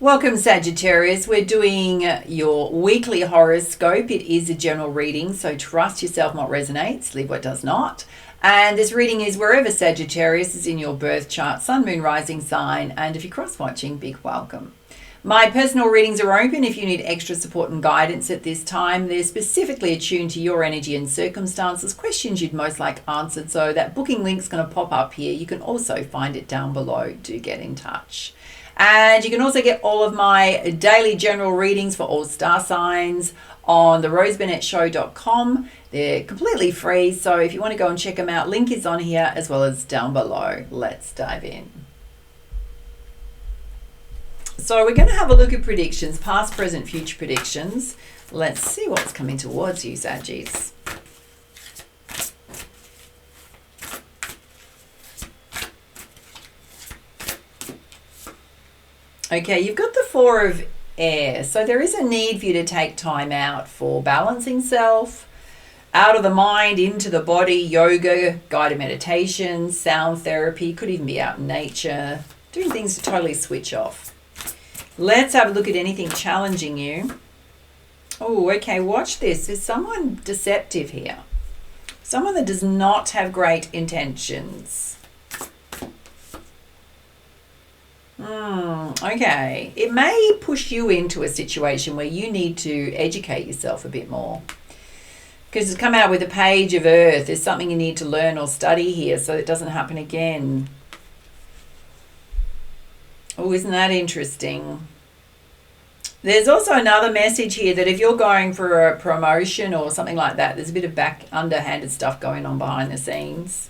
Welcome, Sagittarius. We're doing your weekly horoscope. It is a general reading, so trust yourself what resonates, leave what does not. And this reading is wherever Sagittarius is in your birth chart, sun, moon, rising sign, and if you're cross-watching, big welcome. My personal readings are open if you need extra support and guidance at this time. They're specifically attuned to your energy and circumstances, questions you'd most like answered, so that booking link's going to pop up here. You can also find it down below. Do get in touch. And you can also get all of my daily general readings for all star signs on the roseburnettshow.com. They're completely free, so if you want to go and check them out, link is on here as well as down below. Let's dive in. So we're going to have a look at predictions, past, present, future predictions. Let's see what's coming towards you, Saggies. Okay, you've got the Four of Air. So there is a need for you to take time out for balancing self, out of the mind, into the body, yoga, guided meditation, sound therapy, could even be out in nature, doing things to totally switch off. Let's have a look at anything challenging you. Oh, okay, watch this. There's someone deceptive here. Someone that does not have great intentions. Okay, it may push you into a situation where you need to educate yourself a bit more, because it's come out with a Page of Earth. There's something you need to learn or study here so it doesn't happen again. Oh, isn't that interesting? There's also another message here that if you're going for a promotion or something like that, there's a bit of underhanded stuff going on behind the scenes.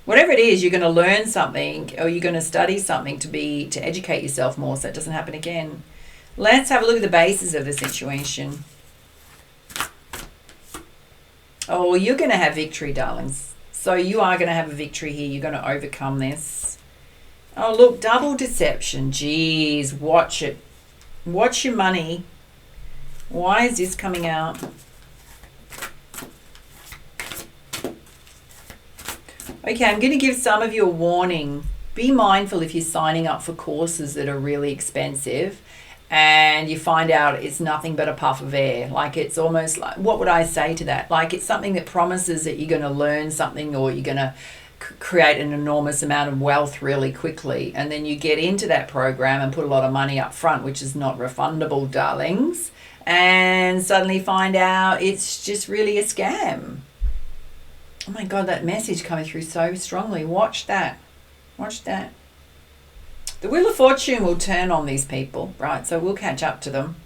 Whatever it is, you're going to learn something or you're going to study something to educate yourself more so it doesn't happen again. Let's have a look at the basis of the situation. Oh, you're going to have victory, darlings. So you are going to have a victory here. You're going to overcome this. Oh, look, double deception. Jeez, watch it. Watch your money. Why is this coming out? Okay, I'm going to give some of you a warning. Be mindful if you're signing up for courses that are really expensive and you find out it's nothing but a puff of air. Like, it's almost like, what would I say to that? Like, it's something that promises that you're going to learn something or you're going to create an enormous amount of wealth really quickly. And then you get into that program and put a lot of money up front, which is not refundable, darlings, and suddenly find out it's just really a scam. Oh my God, that message coming through so strongly. Watch that. Watch that. The Wheel of Fortune will turn on these people, right? So we'll catch up to them.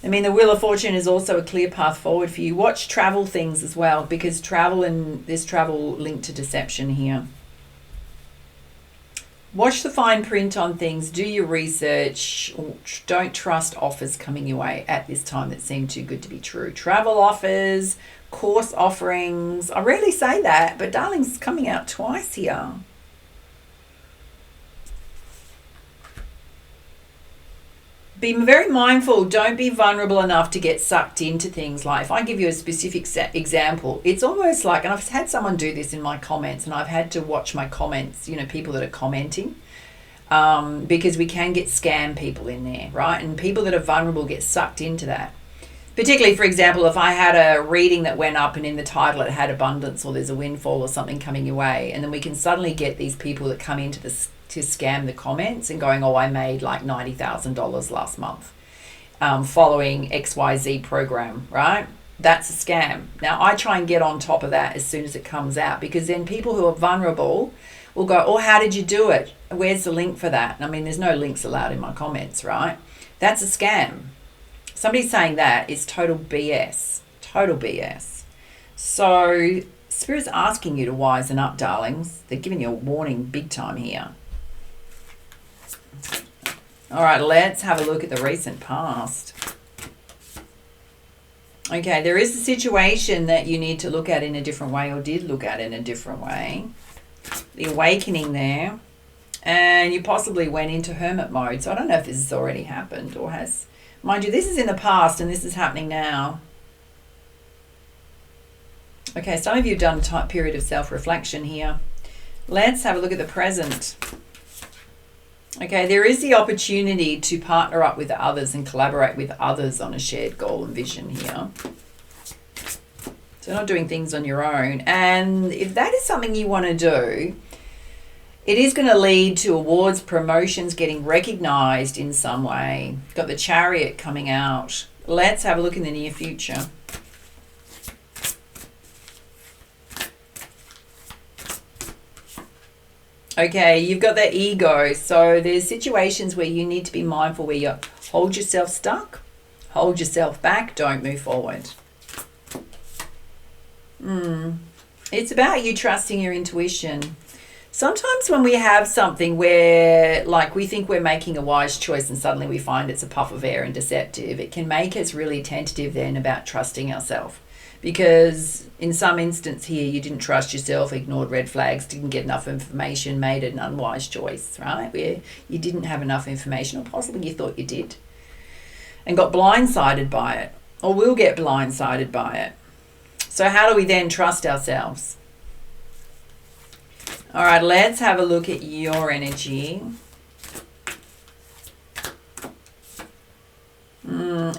I mean, the Wheel of Fortune is also a clear path forward for you. Watch travel things as well, because travel and this travel linked to deception here. Watch the fine print on things. Do your research. Don't trust offers coming your way at this time that seem too good to be true. Travel offers, course offerings. I rarely say that, but darling's coming out twice here. Be very mindful. Don't be vulnerable enough to get sucked into things. Like, if I give you a specific example, it's almost like, and I've had someone do this in my comments, and I've had to watch my comments, you know, people that are commenting, because we can get scam people in there, right? And people that are vulnerable get sucked into that. Particularly, for example, if I had a reading that went up and in the title it had abundance or there's a windfall or something coming your way, and then we can suddenly get these people that come into this to scam the comments and going, oh, I made like $90,000 last month following XYZ program, right? That's a scam. Now, I try and get on top of that as soon as it comes out, because then people who are vulnerable will go, oh, how did you do it? Where's the link for that? I mean, there's no links allowed in my comments, right? That's a scam. Somebody saying that is total BS. Total BS. So Spirit's asking you to wisen up, darlings. They're giving you a warning big time here. All right, let's have a look at the recent past. Okay, there is a situation that you need to look at in a different way, or did look at in a different way. The awakening there. And you possibly went into hermit mode. So I don't know if this has already happened or has. Mind you, this is in the past and this is happening now. Okay, some of you have done a period of self-reflection here. Let's have a look at the present. Okay, there is the opportunity to partner up with others and collaborate with others on a shared goal and vision here. So not doing things on your own. And if that is something you want to do, it is going to lead to awards, promotions, getting recognized in some way. Got the Chariot coming out. Let's have a look in the near future. Okay, you've got the ego. So there's situations where you need to be mindful where you hold yourself stuck, hold yourself back, don't move forward. It's about you trusting your intuition. Sometimes when we have something where, like, we think we're making a wise choice and suddenly we find it's a puff of air and deceptive, it can make us really tentative then about trusting ourselves. Because in some instance here, you didn't trust yourself, ignored red flags, didn't get enough information, made an unwise choice, right? Where you didn't have enough information, or possibly you thought you did, and got blindsided by it, or will get blindsided by it. So how do we then trust ourselves? All right, let's have a look at your energy.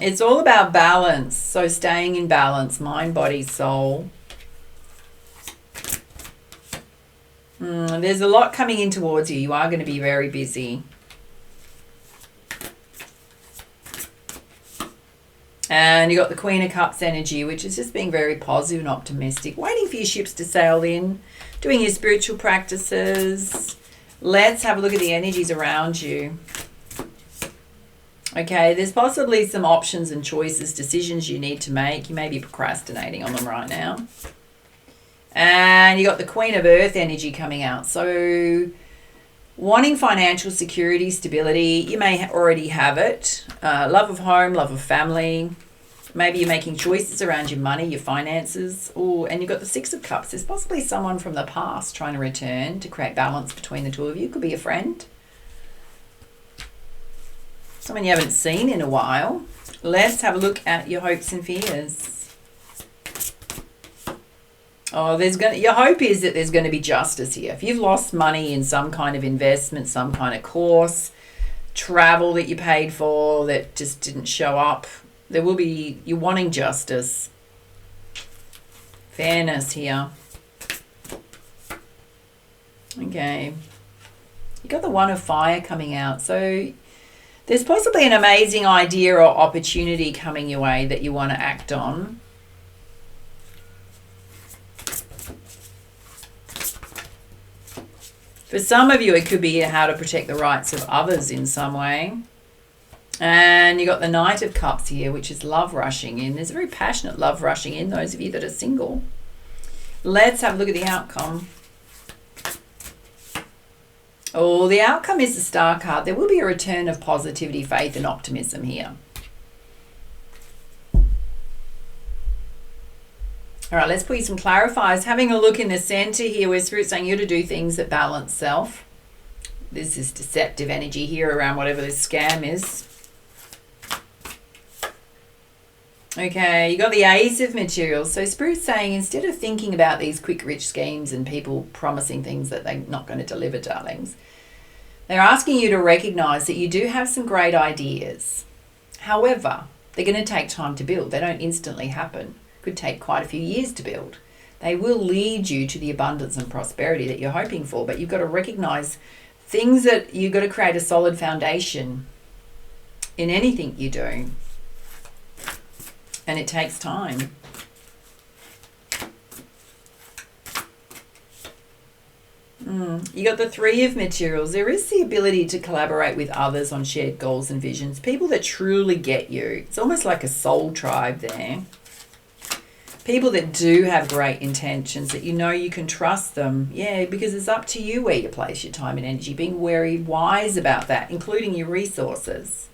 It's all about balance. So staying in balance, mind, body, soul. There's a lot coming in towards you. You are going to be very busy. And you got the Queen of Cups energy, which is just being very positive and optimistic, waiting for your ships to sail in, doing your spiritual practices. Let's have a look at the energies around you. Okay, there's possibly some options and choices, decisions you need to make. You may be procrastinating on them right now. And you got the Queen of Earth energy coming out. So wanting financial security, stability, you may already have it. Love of home, love of family. Maybe you're making choices around your money, your finances. And you've got the Six of Cups. There's possibly someone from the past trying to return to create balance between the two of you. Could be a friend. Someone you haven't seen in a while. Let's have a look at your hopes and fears. Your hope is that there's going to be justice here. If you've lost money in some kind of investment, some kind of course, travel that you paid for that just didn't show up, you're wanting justice. Fairness here. Okay. You got the One of Fire coming out. So there's possibly an amazing idea or opportunity coming your way that you want to act on. For some of you, it could be how to protect the rights of others in some way. And you got the Knight of Cups here, which is love rushing in. There's a very passionate love rushing in, those of you that are single. Let's have a look at the outcome. The outcome is the Star card. There will be a return of positivity, faith, and optimism here. All right, let's put you some clarifiers. Having a look in the center here where Spirit's saying you to do things that balance self. This is deceptive energy here around whatever this scam is. Okay, you got the Ace of Materials. So Spirit's saying instead of thinking about these quick rich schemes and people promising things that they're not going to deliver, darlings, they're asking you to recognize that you do have some great ideas. However, they're going to take time to build. They don't instantly happen. Could take quite a few years to build. They will lead you to the abundance and prosperity that you're hoping for, but you've got to recognize things that you've got to create a solid foundation in anything you do. And it takes time. You got the Three of Materials. There is the ability to collaborate with others on shared goals and visions. People that truly get you. It's almost like a soul tribe there. People that do have great intentions, that you know you can trust them. Yeah, because it's up to you where you place your time and energy. Being very wise about that, including your resources.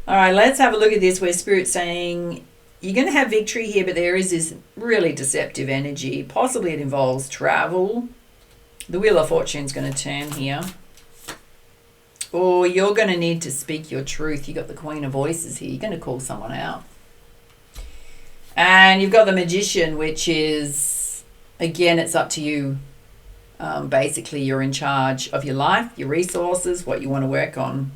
All right, let's have a look at this where Spirit's saying you're going to have victory here, but there is this really deceptive energy. Possibly it involves travel. The Wheel of Fortune is going to turn here. Or you're going to need to speak your truth. You've got the Queen of Voices here. You're going to call someone out. And you've got the Magician, which is, again, it's up to you Basically, you're in charge of your life, your resources, what you want to work on.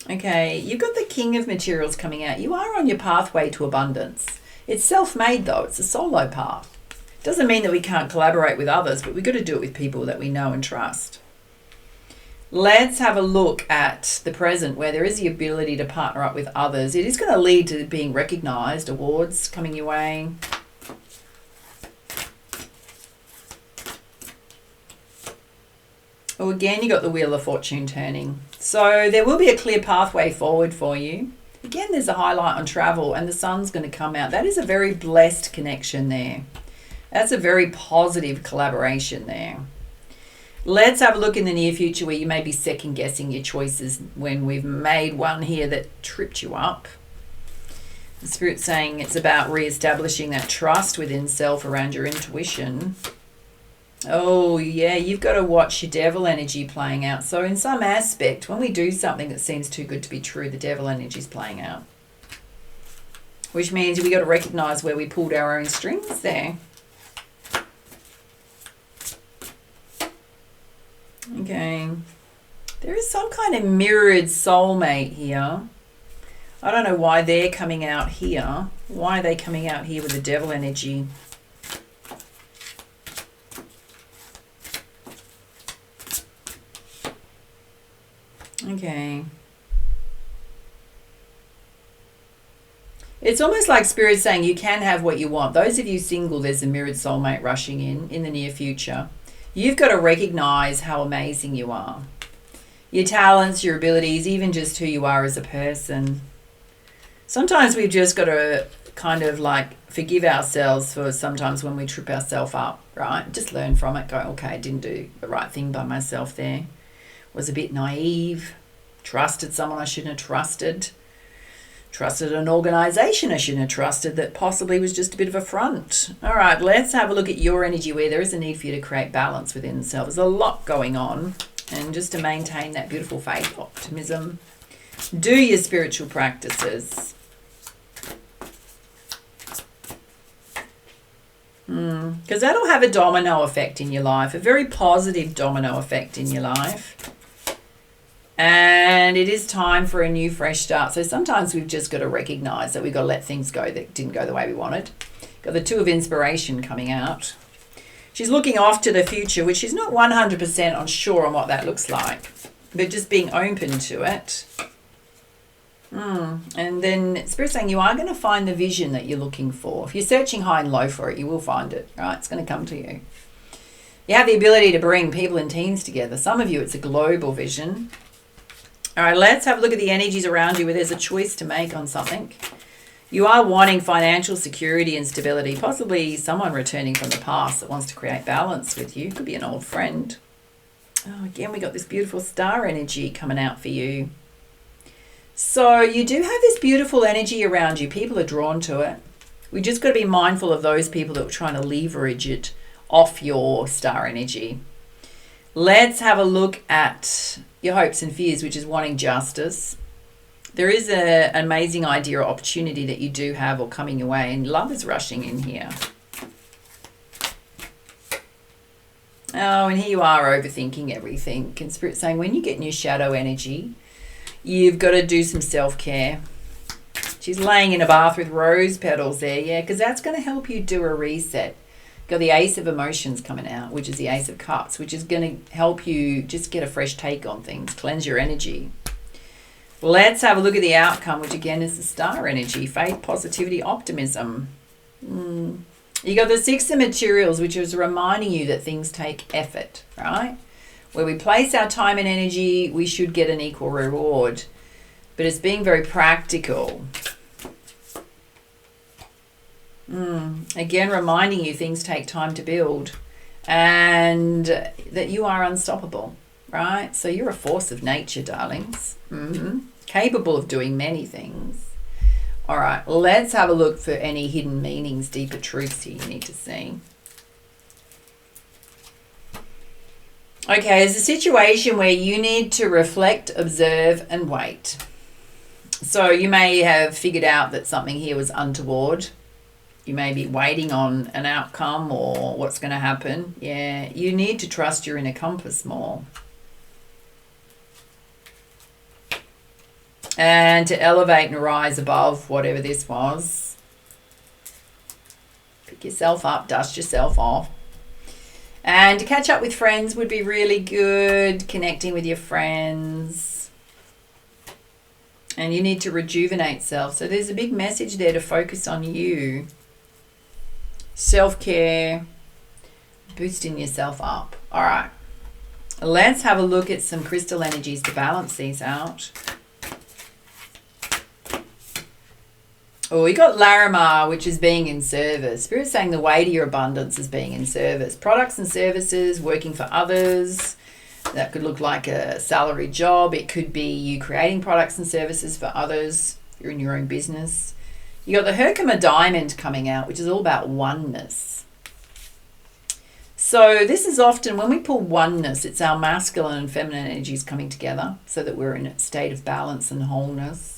Okay, you've got the King of Materials coming out. You are on your pathway to abundance. It's self-made though. It's a solo path. Doesn't mean that we can't collaborate with others, but we've got to do it with people that we know and trust. Let's have a look at the present, where there is the ability to partner up with others. It is going to lead to being recognised, awards coming your way. Oh, again, you got the Wheel of Fortune turning. So there will be a clear pathway forward for you. Again, there's a highlight on travel, and the sun's going to come out. That is a very blessed connection there. That's a very positive collaboration there. Let's have a look in the near future where you may be second guessing your choices when we've made one here that tripped you up. The Spirit's saying it's about re-establishing that trust within self around your intuition. Oh, yeah, you've got to watch your devil energy playing out. So in some aspect, when we do something that seems too good to be true, the devil energy is playing out. Which means we got to recognise where we pulled our own strings there. Okay. There is some kind of mirrored soulmate here. I don't know why they're coming out here. Why are they coming out here with the devil energy? Okay. It's almost like Spirit saying you can have what you want. Those of you single, there's a mirrored soulmate rushing in the near future. You've got to recognize how amazing you are. Your talents, your abilities, even just who you are as a person. Sometimes we've just got to kind of like forgive ourselves for sometimes when we trip ourselves up, right? Just learn from it. Go, okay, I didn't do the right thing by myself there. Was a bit naive. Trusted someone I shouldn't have trusted. Trusted an organisation I shouldn't have trusted that possibly was just a bit of a front. All right, let's have a look at your energy where there is a need for you to create balance within yourself. There's a lot going on. And just to maintain that beautiful faith, optimism, do your spiritual practices. Because that'll have a domino effect in your life, a very positive domino effect in your life. And it is time for a new fresh start. So sometimes we've just got to recognise that we've got to let things go that didn't go the way we wanted. Got the Two of Inspiration coming out. She's looking off to the future, which she's not 100% sure on what that looks like, but just being open to it. And then Spirit's saying you are going to find the vision that you're looking for. If you're searching high and low for it, you will find it, right? It's going to come to you. You have the ability to bring people and teams together. Some of you, it's a global vision. All right, let's have a look at the energies around you where there's a choice to make on something. You are wanting financial security and stability, possibly someone returning from the past that wants to create balance with you. Could be an old friend. Oh, again, we got this beautiful star energy coming out for you. So you do have this beautiful energy around you. People are drawn to it. We just got to be mindful of those people that are trying to leverage it off your star energy. Let's have a look at your hopes and fears, which is wanting justice. There is an amazing idea or opportunity that you do have or coming your way, and love is rushing in here. Oh, and here you are overthinking everything. And Spirit saying when you get in your shadow energy, you've got to do some self-care. She's laying in a bath with rose petals there, yeah, because that's going to help you do a reset. Got the Ace of Emotions coming out, which is the Ace of Cups, which is going to help you just get a fresh take on things, cleanse your energy. Let's have a look at the outcome, which again is the star energy, faith, positivity, optimism. You got the Six of Materials, which is reminding you that things take effort, right? Where we place our time and energy, we should get an equal reward. But it's being very practical. Again, reminding you things take time to build and that you are unstoppable, right? So you're a force of nature, darlings. Capable of doing many things. All right, let's have a look for any hidden meanings, deeper truths here you need to see. Okay, there's a situation where you need to reflect, observe, and wait. So you may have figured out that something here was untoward. You may be waiting on an outcome or what's going to happen. Yeah, you need to trust your inner compass more. And to elevate and rise above whatever this was. Pick yourself up, dust yourself off. And to catch up with friends would be really good. Connecting with your friends. And you need to rejuvenate self. So there's a big message there to focus on you. Self-care. Boosting yourself up. All right. Let's have a look at some crystal energies to balance these out. Oh, we got Larimar, which is being in service. Spirit's saying the way to your abundance is being in service. Products and services, working for others. That could look like a salaried job. It could be you creating products and services for others. You're in your own business. You got the Herkimer Diamond coming out, which is all about oneness. So this is often, when we pull oneness, it's our masculine and feminine energies coming together so that we're in a state of balance and wholeness.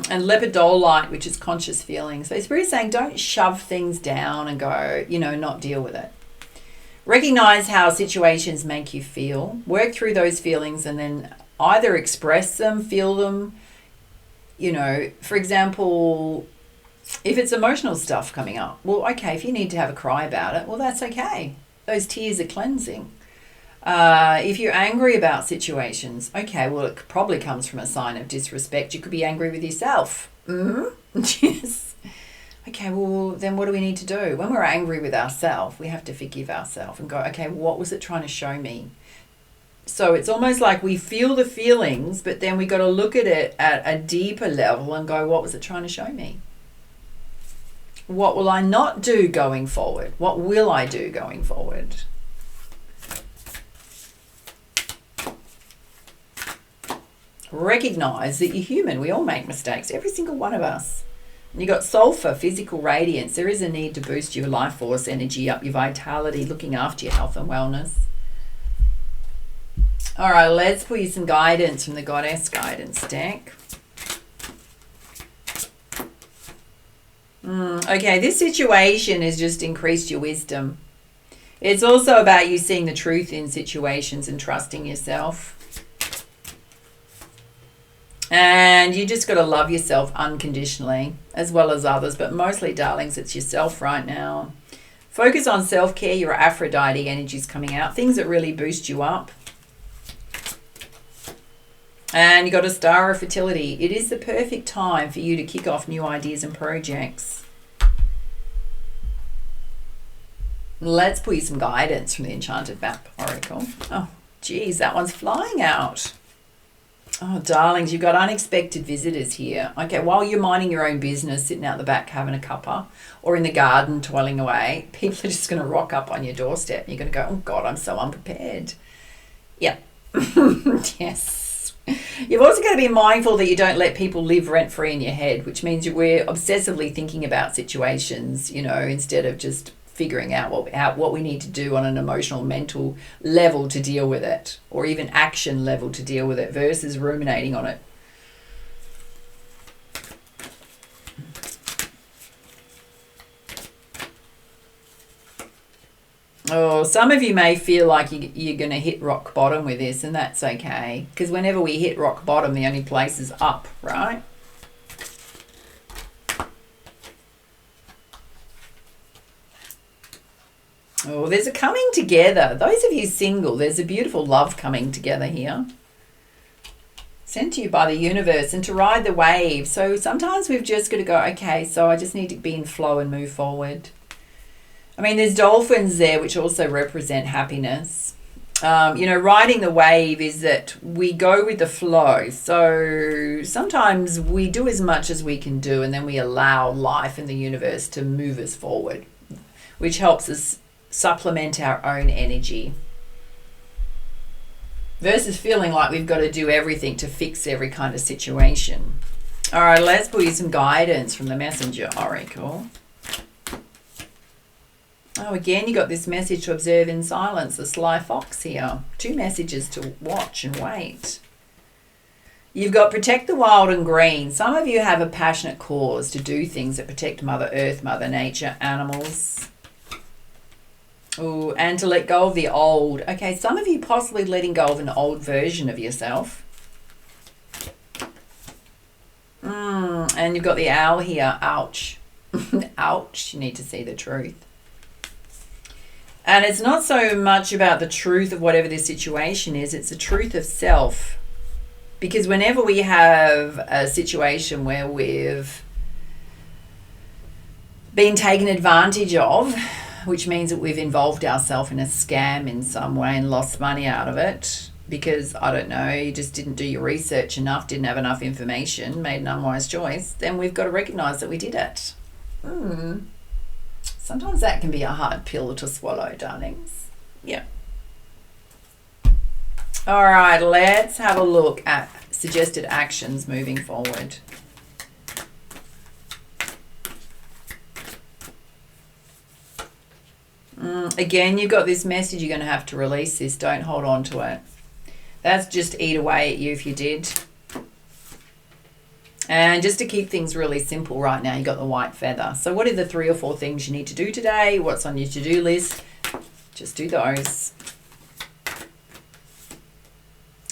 And lepidolite, which is conscious feelings. So Spirit's saying don't shove things down and go, not deal with it. Recognize how situations make you feel. Work through those feelings and then either express them, feel them. For example, if it's emotional stuff coming up, well, okay, if you need to have a cry about it, well, that's okay. Those tears are cleansing. If you're angry about situations, okay, well, it probably comes from a sign of disrespect. You could be angry with yourself. Yes. Okay, well, then what do we need to do? When we're angry with ourselves, we have to forgive ourselves and go, okay, what was it trying to show me? So it's almost like we feel the feelings, but then we got to look at it at a deeper level and go, what was it trying to show me? What will I not do going forward? What will I do going forward? Recognize that you're human. We all make mistakes, every single one of us. And you got sulfur, physical radiance. There is a need to boost your life force energy up, your vitality, looking after your health and wellness. All right, let's put you some guidance from the Goddess Guidance deck. Okay, this situation has just increased your wisdom. It's also about you seeing the truth in situations and trusting yourself. And you just got to love yourself unconditionally, as well as others. But mostly, darlings, it's yourself right now. Focus on self-care. Your Aphrodite energy is coming out. Things that really boost you up. And you got a Star of Fertility. It is the perfect time for you to kick off new ideas and projects. Let's put you some guidance from the Enchanted Map Oracle. Oh, geez, that one's flying out. Oh, darlings, you've got unexpected visitors here. Okay, while you're minding your own business, sitting out the back having a cuppa, or in the garden toiling away, people are just going to rock up on your doorstep. You're going to go, oh, God, I'm so unprepared. Yeah. Yes. You've also got to be mindful that you don't let people live rent-free in your head, which means we're obsessively thinking about situations, instead of just figuring out what we need to do on an emotional, mental level to deal with it, or even action level to deal with it, versus ruminating on it. Oh, some of you may feel like you're going to hit rock bottom with this, and that's okay, because whenever we hit rock bottom, the only place is up, right? Oh, there's a coming together. Those of you single, there's a beautiful love coming together here. Sent to you by the universe, and to ride the wave. So sometimes we've just got to go, okay, so I just need to be in flow and move forward. I mean, there's dolphins there, which also represent happiness. Riding the wave is that we go with the flow. So sometimes we do as much as we can do, and then we allow life and the universe to move us forward, which helps us supplement our own energy, versus feeling like we've got to do everything to fix every kind of situation. All right, let's put you some guidance from the Messenger Oracle. Oh, again, you got this message to observe in silence, the sly fox here. 2 messages to watch and wait. You've got protect the wild and green. Some of you have a passionate cause to do things that protect Mother Earth, Mother Nature, animals. Ooh, and to let go of the old. Okay, some of you possibly letting go of an old version of yourself. And you've got the owl here. Ouch. Ouch. You need to see the truth. And it's not so much about the truth of whatever this situation is. It's the truth of self. Because whenever we have a situation where we've been taken advantage of, which means that we've involved ourselves in a scam in some way and lost money out of it because, I don't know, you just didn't do your research enough, didn't have enough information, made an unwise choice, then we've got to recognise that we did it. Sometimes that can be a hard pill to swallow, darlings. Yeah. All right, let's have a look at suggested actions moving forward. Again, you've got this message. You're going to have to release this. Don't hold on to it. That's just eat away at you if you did. And just to keep things really simple right now, you got the white feather. So what are the 3 or 4 things you need to do today? What's on your to-do list? Just do those.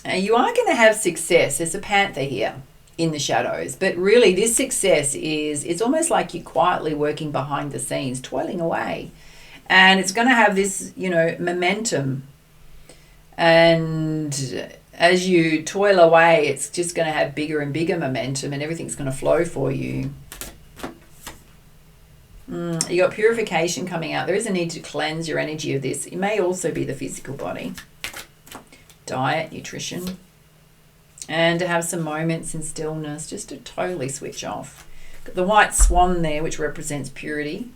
You are going to have success. There's a panther here in the shadows. But really, this success is, it's almost like you're quietly working behind the scenes, toiling away. And it's going to have this, momentum. And as you toil away, it's just going to have bigger and bigger momentum and everything's going to flow for you. You got purification coming out. There is a need to cleanse your energy of this. It may also be the physical body. Diet, nutrition. And to have some moments in stillness, just to totally switch off. Got the white swan there, which represents purity.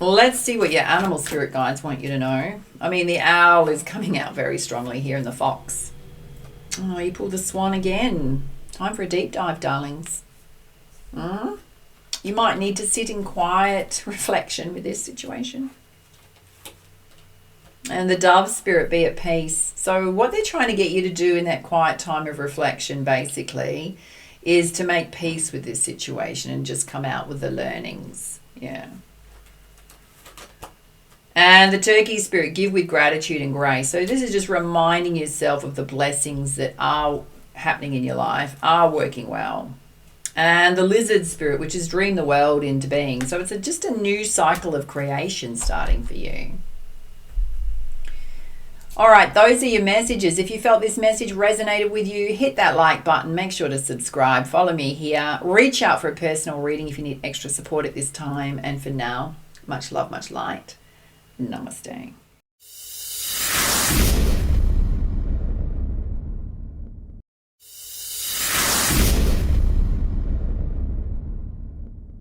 Let's see what your animal spirit guides want you to know. I mean, the owl is coming out very strongly here in the fox. Oh, you pulled the swan again. Time for a deep dive, darlings. You might need to sit in quiet reflection with this situation. And the dove spirit, be at peace. So what they're trying to get you to do in that quiet time of reflection, basically, is to make peace with this situation and just come out with the learnings. Yeah. And the turkey spirit, give with gratitude and grace. So this is just reminding yourself of the blessings that are happening in your life, are working well. And the lizard spirit, which is dream the world into being. So it's just a new cycle of creation starting for you. All right, those are your messages. If you felt this message resonated with you, hit that like button. Make sure to subscribe. Follow me here. Reach out for a personal reading if you need extra support at this time. And for now, much love, much light. Namaste.